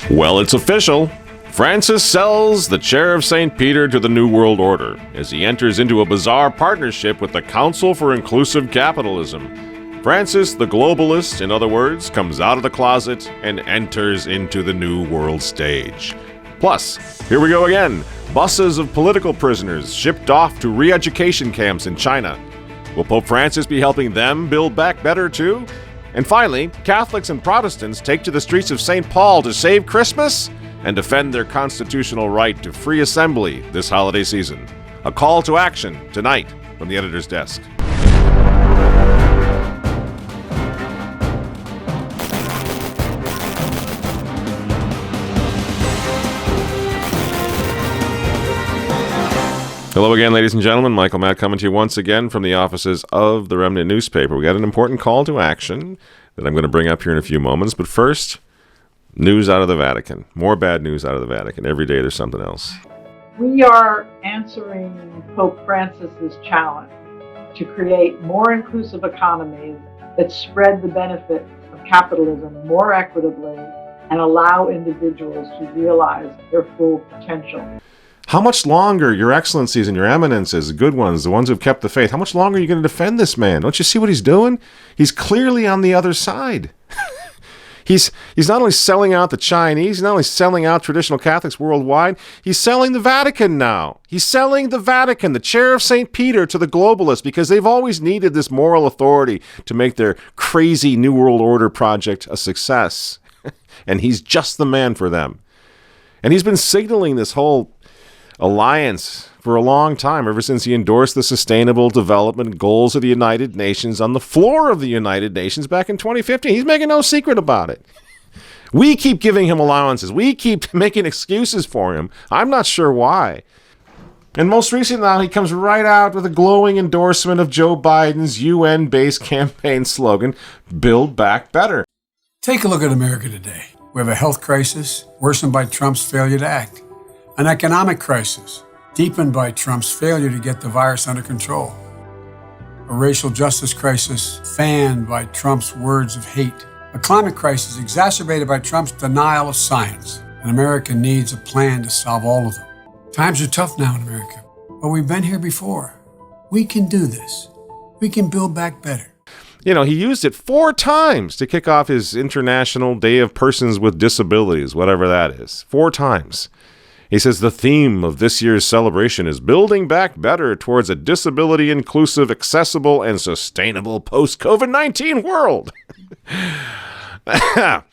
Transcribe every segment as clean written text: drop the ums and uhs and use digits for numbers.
Well, it's official. Francis sells the chair of St. Peter to the New World Order as he enters into a bizarre partnership with the Council for Inclusive Capitalism. Francis, the globalist, in other words, comes out of the closet and enters into the New World stage. Plus, here we go again. Buses of political prisoners shipped off to re-education camps in China. Will Pope Francis be helping them build back better too? And finally, Catholics and Protestants take to the streets of St. Paul to save Christmas and defend their constitutional right to free assembly this holiday season. A call to action tonight from the editor's desk. Hello again, ladies and gentlemen. Michael Matt coming to you once again from the offices of the Remnant newspaper. We got an important call to action that I'm going to bring up here in a few moments. But first, news out of the Vatican. More bad news out of the Vatican. Every day there's something else. We are answering Pope Francis's challenge to create more inclusive economies that spread the benefits of capitalism more equitably and allow individuals to realize their full potential. How much longer, Your Excellencies and Your Eminences, the good ones, the ones who've kept the faith, how much longer are you going to defend this man? Don't you see what he's doing? He's clearly on the other side. He's not only selling out the Chinese, he's not only selling out traditional Catholics worldwide, he's selling the Vatican now. He's selling the Vatican, the chair of St. Peter, to the globalists because they've always needed this moral authority to make their crazy New World Order project a success. And he's just the man for them. And he's been signaling this whole alliance for a long time, ever since he endorsed the Sustainable Development Goals of the United Nations on the floor of the United Nations back in 2015. He's making no secret about it. We keep giving him allowances. We keep making excuses for him. I'm not sure why. And most recently now, he comes right out with a glowing endorsement of Joe Biden's UN-based campaign slogan, Build Back Better. Take a look at America today. We have a health crisis worsened by Trump's failure to act. An economic crisis, deepened by Trump's failure to get the virus under control. A racial justice crisis, fanned by Trump's words of hate. A climate crisis, exacerbated by Trump's denial of science. And America needs a plan to solve all of them. Times are tough now in America, but we've been here before. We can do this. We can build back better. You know, he used it 4 times to kick off his International Day of Persons with Disabilities, whatever that is. 4 times. He says the theme of this year's celebration is building back better towards a disability-inclusive, accessible, and sustainable post-COVID-19 world. And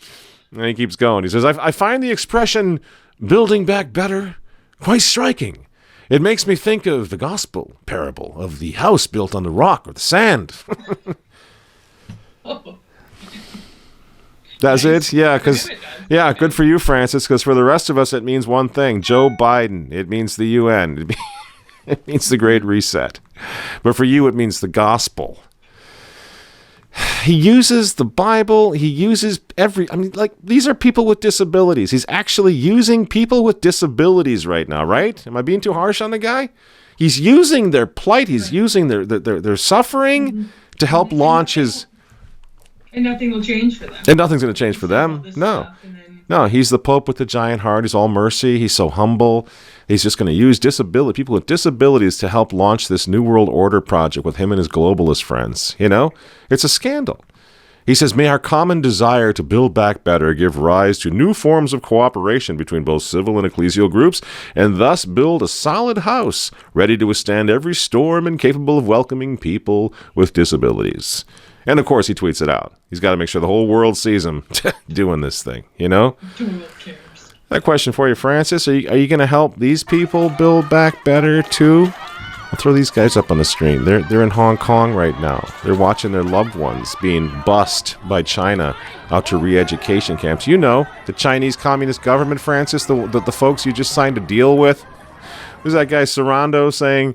he keeps going. He says, I find the expression building back better quite striking. It makes me think of the gospel parable of the house built on the rock or the sand. That's it? Yeah, good for you, Francis, because for the rest of us, it means one thing. Joe Biden. It means the UN. It means the Great Reset. But for you, it means the gospel. He uses the Bible. He uses these are people with disabilities. He's actually using people with disabilities right now, right? Am I being too harsh on the guy? He's using their plight. He's using their suffering to help launch his... And nothing will change for them. And nothing's going to change for them. No. No, he's the Pope with the giant heart. He's all mercy. He's so humble. He's just going to use people with disabilities to help launch this New World Order project with him and his globalist friends. You know, it's a scandal. He says, may our common desire to build back better give rise to new forms of cooperation between both civil and ecclesial groups, and thus build a solid house ready to withstand every storm and capable of welcoming people with disabilities. And, of course, he tweets it out. He's got to make sure the whole world sees him doing this thing, you know? That question for you, Francis. Are you going to help these people build back better, too? I'll throw these guys up on the screen. They're in Hong Kong right now. They're watching their loved ones being bussed by China out to re-education camps. You know, the Chinese Communist government, Francis, the folks you just signed a deal with. Who's that guy, Sarando, saying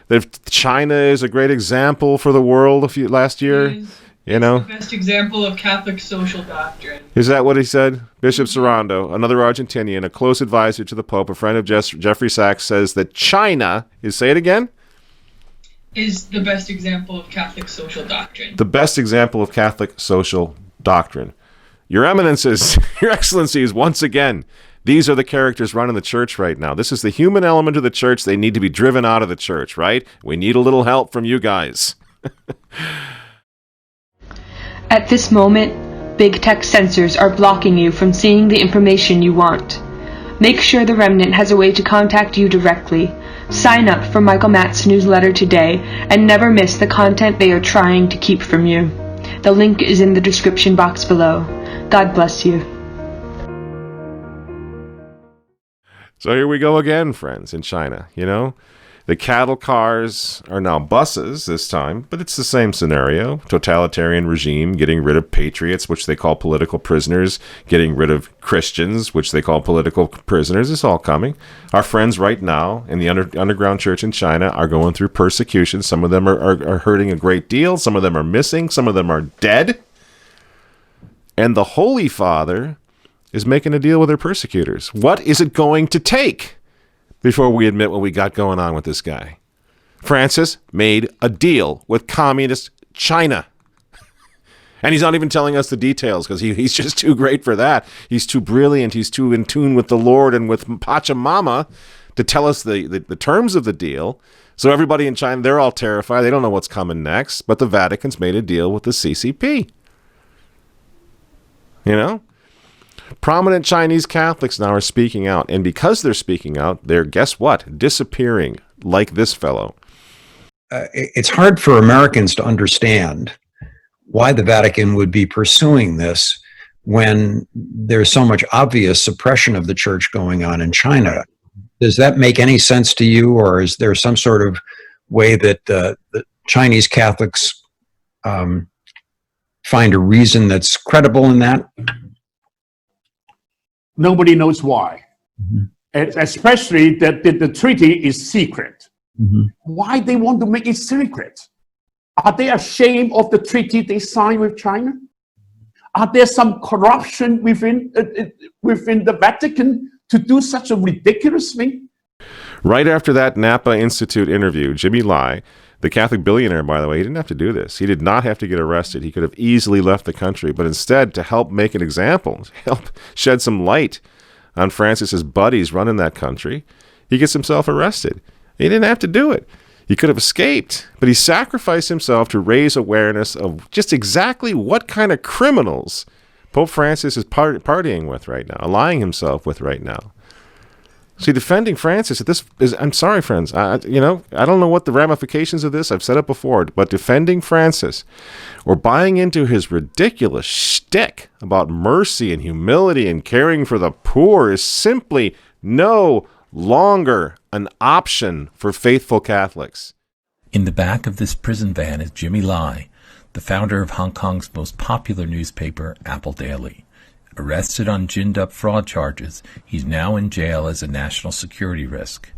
that China is a great example for the world last year? You know, the best example of Catholic social doctrine. Is that what he said? Bishop Sarando, another Argentinian, a close advisor to the Pope, a friend of Jeffrey Sachs, says that China say it again? Is the best example of Catholic social doctrine. The best example of Catholic social doctrine. Your Eminences, Your Excellencies, once again, these are the characters running the church right now. This is the human element of the church. They need to be driven out of the church, right? We need a little help from you guys. At this moment, big tech censors are blocking you from seeing the information you want. Make sure the Remnant has a way to contact you directly. Sign up for Michael Matt's newsletter today and never miss the content they are trying to keep from you. The link is in the description box below. God bless you. So here we go again, friends, in China. You know, the cattle cars are now buses this time, but it's the same scenario. Totalitarian regime getting rid of patriots, which they call political prisoners, getting rid of Christians, which they call political prisoners. It's all coming. Our friends right now in the underground church in China are going through persecution. Some of them are hurting a great deal. Some of them are missing. Some of them are dead. And the Holy Father is making a deal with their persecutors. What is it going to take before we admit what we got going on with this guy? Francis made a deal with communist China. And he's not even telling us the details because he's just too great for that. He's too brilliant. He's too in tune with the Lord and with Pachamama to tell us the terms of the deal. So everybody in China, they're all terrified. They don't know what's coming next. But the Vatican's made a deal with the CCP. You know? Prominent Chinese Catholics now are speaking out. And because they're speaking out, they're, guess what? Disappearing like this fellow. It's hard for Americans to understand why the Vatican would be pursuing this when there's so much obvious suppression of the church going on in China. Does that make any sense to you, or is there some sort of way that the Chinese Catholics find a reason that's credible in that? Nobody knows why. Mm-hmm. Especially that the treaty is secret. Mm-hmm. Why they want to make it secret? Are they ashamed of the treaty they signed with China? Are there some corruption within the Vatican to do such a ridiculous thing? Right after that Napa Institute interview, Jimmy Lai, the Catholic billionaire, by the way, he didn't have to do this. He did not have to get arrested. He could have easily left the country, but instead, to help make an example, help shed some light on Francis's buddies running that country, he gets himself arrested. He didn't have to do it. He could have escaped, but he sacrificed himself to raise awareness of just exactly what kind of criminals Pope Francis is partying with right now, allying himself with right now. See, defending Francis, I'm sorry, friends. I don't know what the ramifications of this. I've said it before, but defending Francis or buying into his ridiculous shtick about mercy and humility and caring for the poor is simply no longer an option for faithful Catholics. In the back of this prison van is Jimmy Lai, the founder of Hong Kong's most popular newspaper, Apple Daily. Arrested on ginned-up fraud charges, he's now in jail as a national security risk.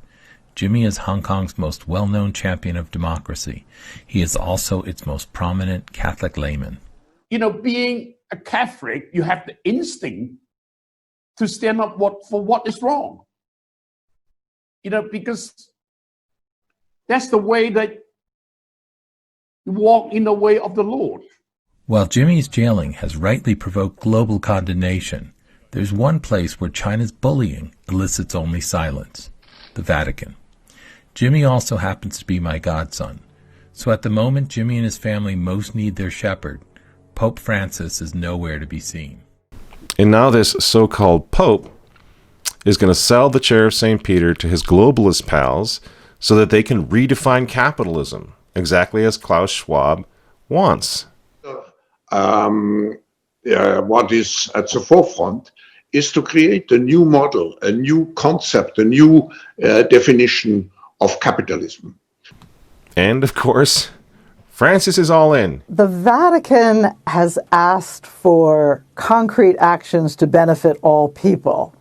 Jimmy is Hong Kong's most well-known champion of democracy. He is also its most prominent Catholic layman. You know, being a Catholic, you have the instinct to stand up for what is wrong. You know, because that's the way that you walk in the way of the Lord. While Jimmy's jailing has rightly provoked global condemnation, there's one place where China's bullying elicits only silence: the Vatican. Jimmy also happens to be my godson, so at the moment Jimmy and his family most need their shepherd, Pope Francis is nowhere to be seen. And now this so-called Pope is going to sell the chair of St. Peter to his globalist pals so that they can redefine capitalism, exactly as Klaus Schwab wants. What is at the forefront is to create a new model, a new concept, a new definition of capitalism. And, of course, Francis is all in. The Vatican has asked for concrete actions to benefit all people.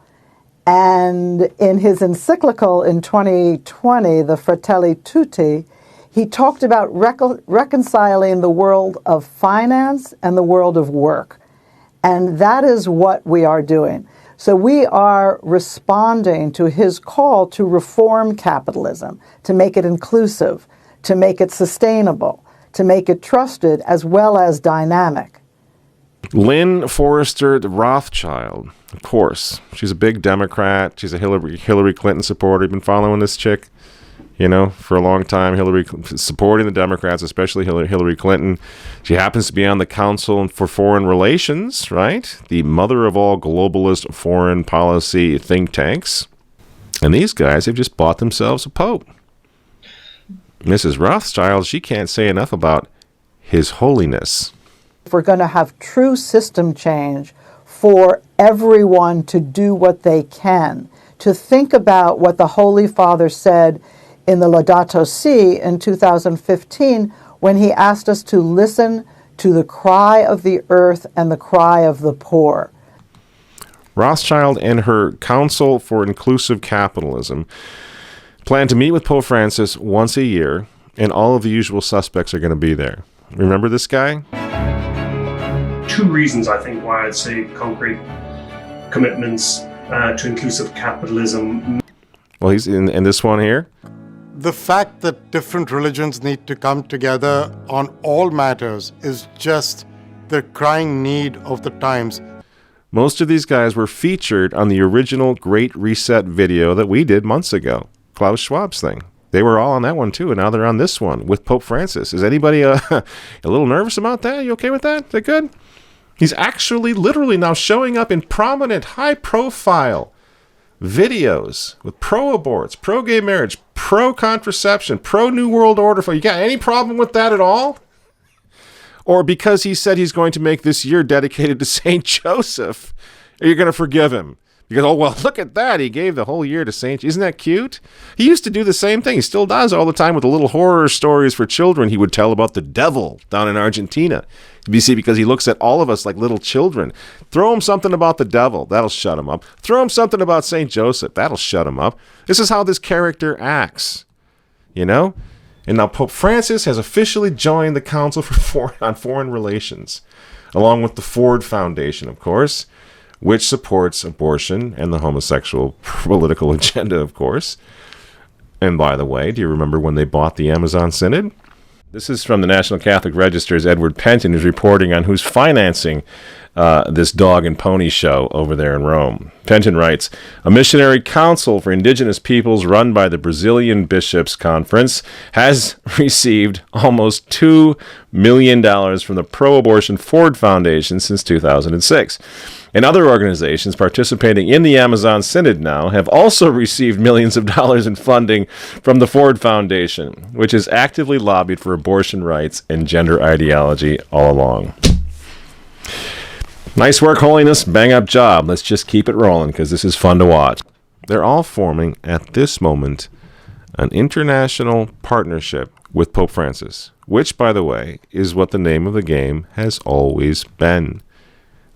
And in his encyclical in 2020, the Fratelli Tutti, he talked about reconciling the world of finance and the world of work. And that is what we are doing. So we are responding to his call to reform capitalism, to make it inclusive, to make it sustainable, to make it trusted as well as dynamic. Lynn Forrester de Rothschild, of course. She's a big Democrat. She's a Hillary Clinton supporter. You've been following this chick, for a long time. Hillary supporting the Democrats, especially Hillary Clinton. She happens to be on the Council for Foreign Relations, right? The mother of all globalist foreign policy think tanks. And these guys have just bought themselves a pope. Mrs. Rothschild, she can't say enough about His Holiness. If we're going to have true system change for everyone to do what they can, to think about what the Holy Father said in the Laudato Si in 2015 when he asked us to listen to the cry of the earth and the cry of the poor. Rothschild and her Council for Inclusive Capitalism plan to meet with Pope Francis once a year, and all of the usual suspects are going to be there. Remember this guy? Two reasons, I think, why I'd say concrete commitments to inclusive capitalism. Well, he's in this one here. The fact that different religions need to come together on all matters is just the crying need of the times. Most of these guys were featured on the original Great Reset video that we did months ago, Klaus Schwab's thing. They were all on that one too, and now they're on this one with Pope Francis. Is anybody a little nervous about that? You okay with that? Is that good? He's actually literally now showing up in prominent, high-profile videos with pro-aborts, pro-gay marriage, pro-contraception, pro-New World Order. You got any problem with that at all? Or because he said he's going to make this year dedicated to St. Joseph, are you going to forgive him? Because, oh, well, look at that. He gave the whole year to St. Isn't that cute? He used to do the same thing. He still does all the time with the little horror stories for children he would tell about the devil down in Argentina. You see, because he looks at all of us like little children. Throw him something about the devil. That'll shut him up. Throw him something about St. Joseph. That'll shut him up. This is how this character acts, And now Pope Francis has officially joined the Council on Foreign Relations, along with the Ford Foundation, of course, which supports abortion and the homosexual political agenda, of course. And by the way, do you remember when they bought the Amazon Synod? This is from the National Catholic Register's Edward Penton, who's reporting on who's financing this dog and pony show over there in Rome. Penton writes, a missionary council for indigenous peoples run by the Brazilian Bishops' Conference has received almost $2 million from the pro-abortion Ford Foundation since 2006. And other organizations participating in the Amazon Synod now have also received millions of dollars in funding from the Ford Foundation, which has actively lobbied for abortion rights and gender ideology all along. Nice work, Holiness. Bang up job. Let's just keep it rolling because this is fun to watch. They're all forming, at this moment, an international partnership with Pope Francis, which, by the way, is what the name of the game has always been.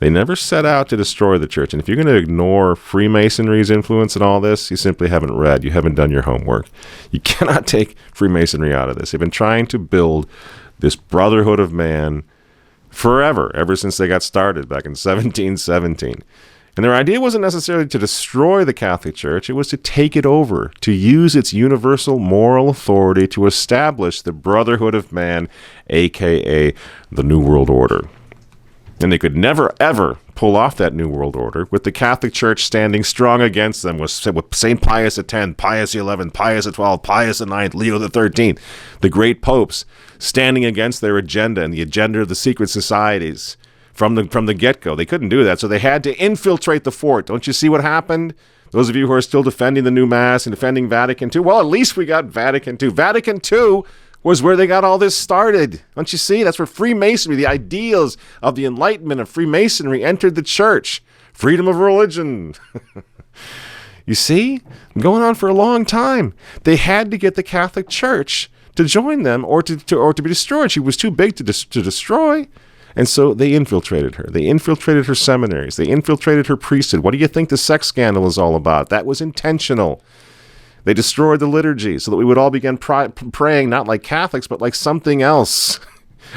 They never set out to destroy the church. And if you're going to ignore Freemasonry's influence in all this, you simply haven't read. You haven't done your homework. You cannot take Freemasonry out of this. They've been trying to build this brotherhood of man forever, ever since they got started back in 1717. And their idea wasn't necessarily to destroy the Catholic Church. It was to take it over, to use its universal moral authority to establish the brotherhood of man, a.k.a. the New World Order. And they could never, ever pull off that New World Order with the Catholic Church standing strong against them with St. Pius X, Pius XI, Pius XII, Pius IX, Leo XIII, the great popes standing against their agenda and the agenda of the secret societies from the get-go. They couldn't do that, so they had to infiltrate the fort. Don't you see what happened? Those of you who are still defending the new Mass and defending Vatican II, well, at least we got Vatican II. Vatican II was where they got all this started. Don't you see? That's where Freemasonry, the ideals of the Enlightenment of Freemasonry entered the church. Freedom of religion. You see? Going on for a long time. They had to get the Catholic Church to join them or to be destroyed. She was too big to destroy. And so they infiltrated her. They infiltrated her seminaries. They infiltrated her priesthood. What do you think the sex scandal is all about? That was intentional. They destroyed the liturgy so that we would all begin praying not like Catholics, but like something else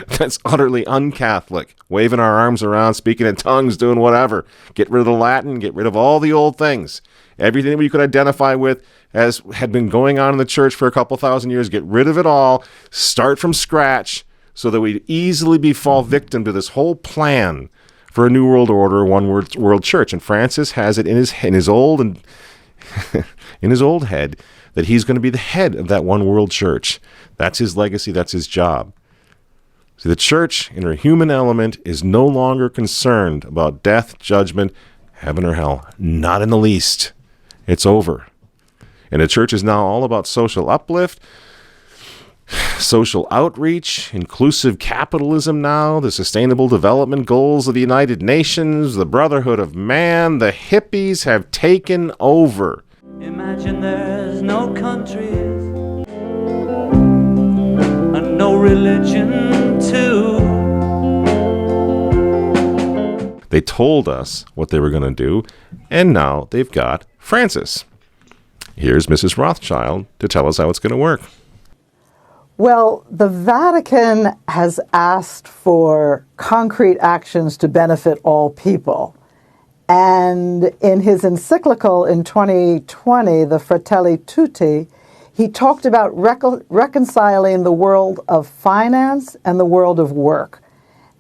that's utterly un-Catholic. Waving our arms around, speaking in tongues, doing whatever. Get rid of the Latin, get rid of all the old things. Everything that we could identify with as had been going on in the church for a couple thousand years, get rid of it all, start from scratch so that we'd easily fall victim to this whole plan for a new world order, one world church. And Francis has it in his old and in his old head that he's going to be the head of that one world church. That's his legacy. That's his job. See, the church, in her human element, is no longer concerned about death, judgment, heaven or hell. Not in the least. It's over. And the church is now all about social uplift, social outreach, inclusive capitalism now, the sustainable development goals of the United Nations, the brotherhood of man. The hippies have taken over. Imagine there's no countries and no religion too. They told us what they were going to do, and now they've got Francis. Here's Mrs. Rothschild to tell us how it's going to work. Well, the Vatican has asked for concrete actions to benefit all people. And in his encyclical in 2020, the Fratelli Tutti, he talked about reconciling the world of finance and the world of work.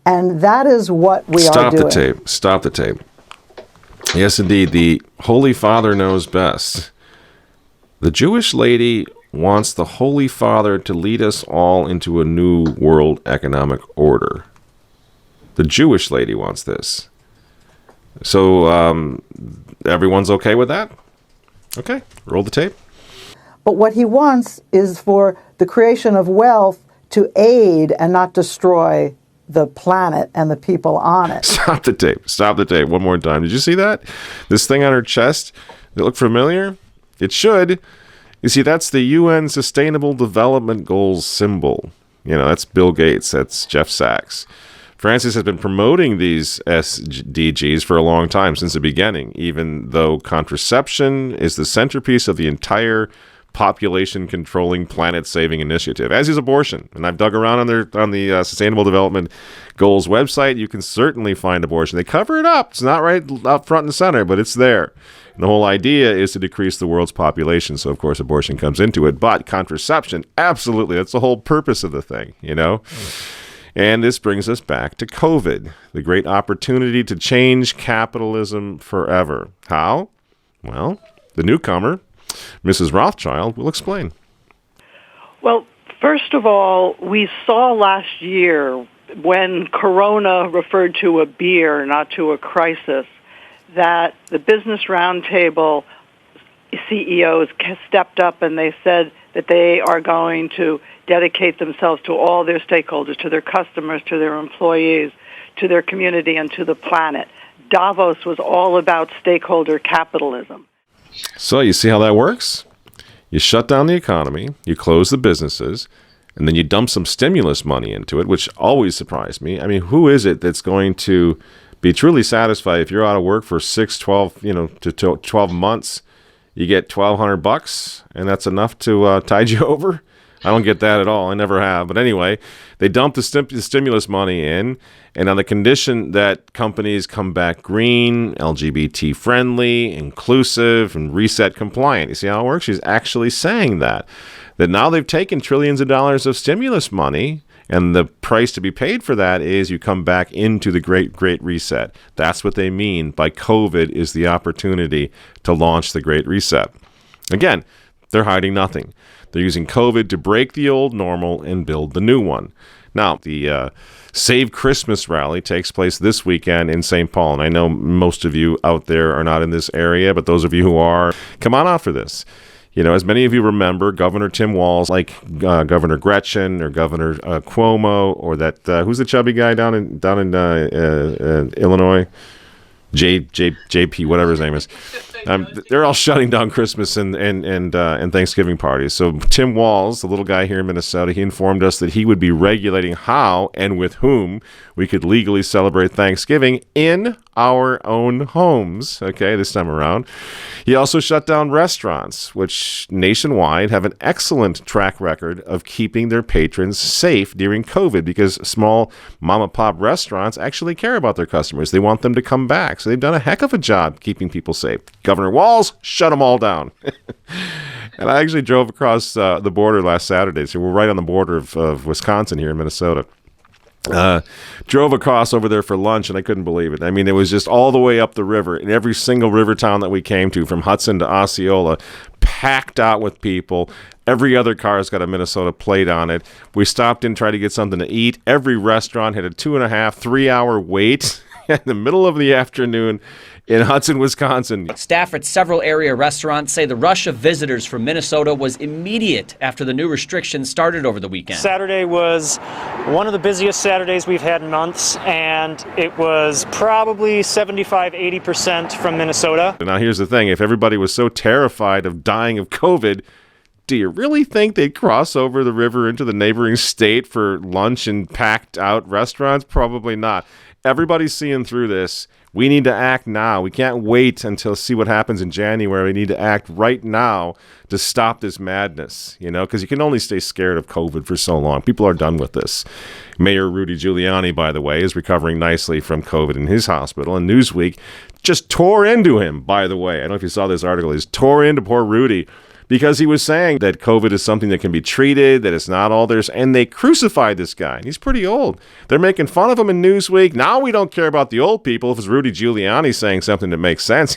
And that is what we are doing. Stop the tape. Yes, indeed. The Holy Father knows best. The Jewish lady wants the Holy Father to lead us all into a new world economic order. The Jewish lady wants this. So everyone's okay with that? Okay, roll the tape. But what he wants is for the creation of wealth to aid and not destroy the planet and the people on it. Stop the tape. Stop the tape. One more time. Did you see that? This thing on her chest? Does it look familiar? It should. You see, that's the UN Sustainable Development Goals symbol. You know, that's Bill Gates. That's Jeff Sachs. Francis has been promoting these SDGs for a long time, since the beginning, even though contraception is the centerpiece of the entire population-controlling, planet-saving initiative, as is abortion. And I've dug around on the Sustainable Development Goals website. You can certainly find abortion. They cover it up. It's not right up front and center, but it's there. And the whole idea is to decrease the world's population, so of course abortion comes into it. But contraception, absolutely, that's the whole purpose of the thing, you know? And this brings us back to COVID, the great opportunity to change capitalism forever. How? Well, the newcomer, Mrs. Rothschild, will explain. Well, first of all, we saw last year when Corona referred to a beer, not to a crisis, that the Business Roundtable CEOs stepped up and they said that they are going to dedicate themselves to all their stakeholders, to their customers, to their employees, to their community, and to the planet. Davos was all about stakeholder capitalism. So you see how that works? You shut down the economy, you close the businesses, and then you dump some stimulus money into it, which always surprised me. I mean, who is it that's going to be truly satisfied if you're out of work for 12 months? You get $1,200, and that's enough to tide you over? I don't get that at all. I never have. But anyway, they dump the stimulus money in, and on the condition that companies come back green, LGBT friendly, inclusive, and reset compliant. You see how it works? She's actually saying that now they've taken trillions of dollars of stimulus money, and the price to be paid for that is you come back into the great reset. That's what they mean by COVID is the opportunity to launch the Great Reset. Again, they're hiding nothing. They're using COVID to break the old normal and build the new one. Now, the Save Christmas rally takes place this weekend in St. Paul. And I know most of you out there are not in this area, but those of you who are, come on out for this. You know, as many of you remember, Governor Tim Walz, like Governor Gretchen or Governor Cuomo, or that who's the chubby guy down in Illinois, JP, whatever his name is. They're all shutting down Christmas and Thanksgiving parties. So Tim Walz, the little guy here in Minnesota, he informed us that he would be regulating how and with whom we could legally celebrate Thanksgiving in our own homes, okay, this time around. He also shut down restaurants, which nationwide have an excellent track record of keeping their patrons safe during COVID, because small mom-and-pop restaurants actually care about their customers. They want them to come back. So they've done a heck of a job keeping people safe. Governor Walz, shut them all down. And I actually drove across the border last Saturday. So we're right on the border of Wisconsin here in Minnesota. Drove across over there for lunch, and I couldn't believe it. I mean, it was just all the way up the river, in every single river town that we came to, from Hudson to Osceola, packed out with people. Every other car's got a Minnesota plate on it. We stopped in, tried to get something to eat. Every restaurant had a 2.5, 3 hour wait in the middle of the afternoon in Hudson, Wisconsin. Staff at several area restaurants say the rush of visitors from Minnesota was immediate after the new restrictions started over the weekend. Saturday was one of the busiest Saturdays we've had in months, and it was probably 75-80% from Minnesota. Now, here's the thing. If everybody was so terrified of dying of COVID, do you really think they'd cross over the river into the neighboring state for lunch in packed out restaurants? Probably not. Everybody's seeing through this. We need to act now. We can't wait until see what happens in January. We need to act right now to stop this madness, because you can only stay scared of COVID for so long. People are done with this. Mayor Rudy Giuliani, by the way, is recovering nicely from COVID in his hospital, and Newsweek just tore into him, by the way. I don't know if you saw this article. He's tore into poor Rudy, because he was saying that COVID is something that can be treated, that it's not all there's, and they crucified this guy. And he's pretty old. They're making fun of him in Newsweek. Now we don't care about the old people. If it's Rudy Giuliani saying something that makes sense,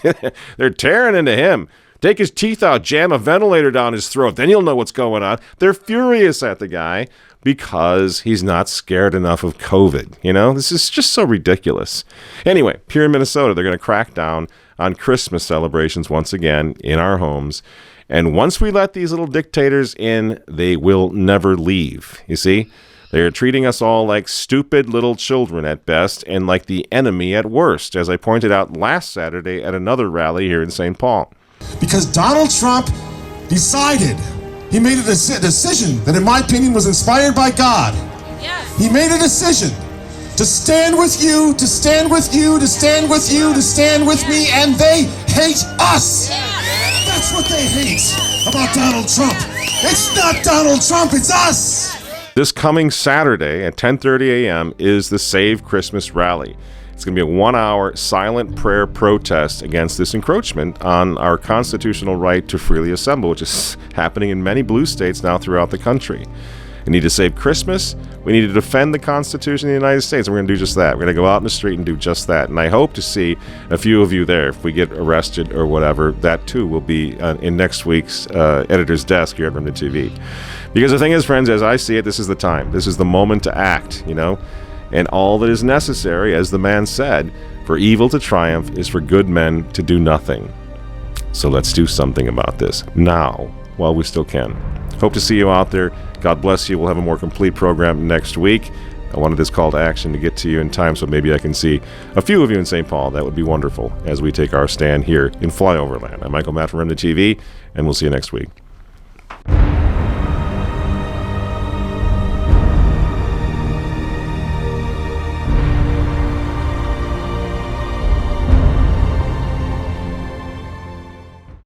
they're tearing into him. Take his teeth out, jam a ventilator down his throat, then you'll know what's going on. They're furious at the guy because he's not scared enough of COVID. This is just so ridiculous. Anyway, here in Minnesota, they're going to crack down on Christmas celebrations once again in our homes. And once we let these little dictators in, they will never leave. You see, they are treating us all like stupid little children at best and like the enemy at worst, as I pointed out last Saturday at another rally here in St. Paul. Because Donald Trump decided, he made a decision that in my opinion was inspired by God. Yes. He made a decision to stand with you, to stand with you, to stand with you, to stand with me, and they hate us. That's what they hate about Donald Trump. It's not Donald Trump, it's us. This coming Saturday at 10:30 a.m. is the Save Christmas Rally. It's going to be a 1-hour silent prayer protest against this encroachment on our constitutional right to freely assemble, which is happening in many blue states now throughout the country. We need to save Christmas. We need to defend the Constitution of the United States. And we're going to do just that. We're going to go out in the street and do just that. And I hope to see a few of you there. If we get arrested or whatever, that too will be in next week's editor's desk here at Remnant TV. Because the thing is, friends, as I see it, this is the time. This is the moment to act, And all that is necessary, as the man said, for evil to triumph is for good men to do nothing. So let's do something about this now, while we still can. Hope to see you out there. God bless you. We'll have a more complete program next week. I wanted this call to action to get to you in time so maybe I can see a few of you in St. Paul. That would be wonderful as we take our stand here in Flyover Land. I'm Michael Matt from Remnant TV, and we'll see you next week.